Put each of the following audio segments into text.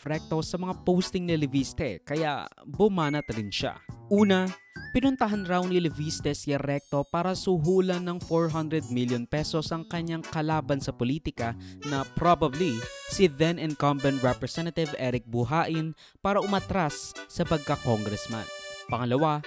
Ralph Recto sa mga posting ni Leviste kaya bumanat rin siya. Una, pinuntahan raw ni Leviste si Recto para suhulan ng 400 million pesos ang kanyang kalaban sa politika na probably si then incumbent Representative Eric Buhain para umatras sa pagka-congressman. Pangalawa,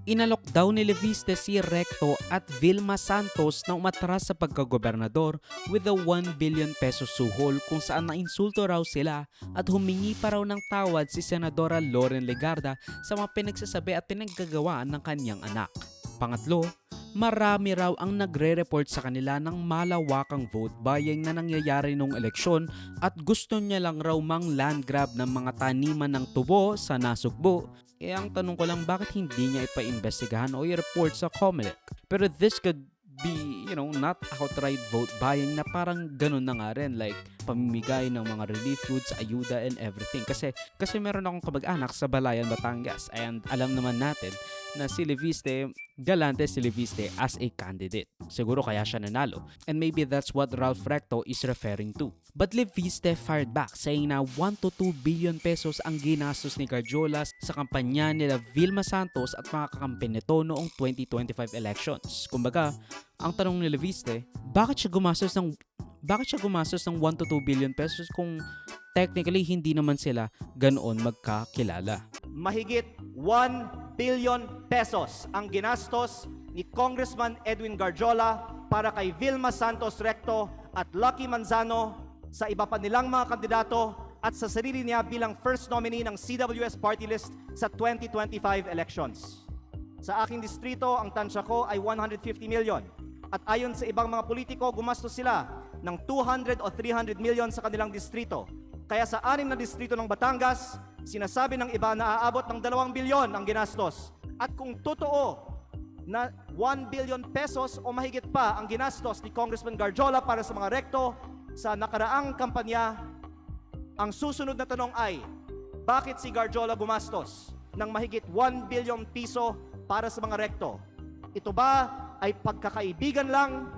inalok daw ni Leviste si Recto at Vilma Santos na umatras sa pagkagobernador with a 1 billion pesos suhol kung saan nainsulto raw sila at humingi pa raw ng tawad si Senadora Loren Legarda sa mga pinagsasabi at pinaggagawa ng kanyang anak. Pangatlo, marami raw ang nagre-report sa kanila ng malawakang vote buying na nangyayari nung eleksyon at gusto niya lang raw mang land grab ng mga taniman ng tubo sa Nasugbo. Ang tanong ko lang, bakit hindi niya ipa-investigahan o i-report sa COMELEC? Pero this could be, not outright vote buying na parang ganun na nga rin, like pamimigay ng mga relief goods, ayuda and everything. Kasi meron akong kamag-anak sa Balayan, Batangas and alam naman natin na si Leviste, galante si Leviste as a candidate. Siguro kaya siya nanalo. And maybe that's what Ralph Recto is referring to. But Leviste fired back saying na 1 to 2 billion pesos ang ginastos ni Garjola sa kampanya nila Vilma Santos at mga kakampi nito noong 2025 elections. Kumbaga, ang tanong ni Leviste, bakit siya gumastos ng 1 to 2 billion pesos kung technically hindi naman sila ganoon magkakilala? Mahigit 1 billion pesos ang ginastos ni Congressman Edwin Garjola para kay Vilma Santos Recto at Lucky Manzano sa iba pa nilang mga kandidato at sa sarili niya bilang first nominee ng CWS party list sa 2025 elections. Sa aking distrito, ang tansya ko ay 150 million. At ayon sa ibang mga politiko, gumastos sila ng 200 o 300 million sa kanilang distrito. Kaya sa 6 na distrito ng Batangas, sinasabi ng iba na aabot ng 2 bilyon ang ginastos. At kung totoo na 1 billion pesos o mahigit pa ang ginastos ni Congressman Garjola para sa mga rekto sa nakaraang kampanya, ang susunod na tanong ay, bakit si Garjola gumastos ng mahigit 1 billion piso para sa mga rekto? Ito ba ay pagkakaibigan lang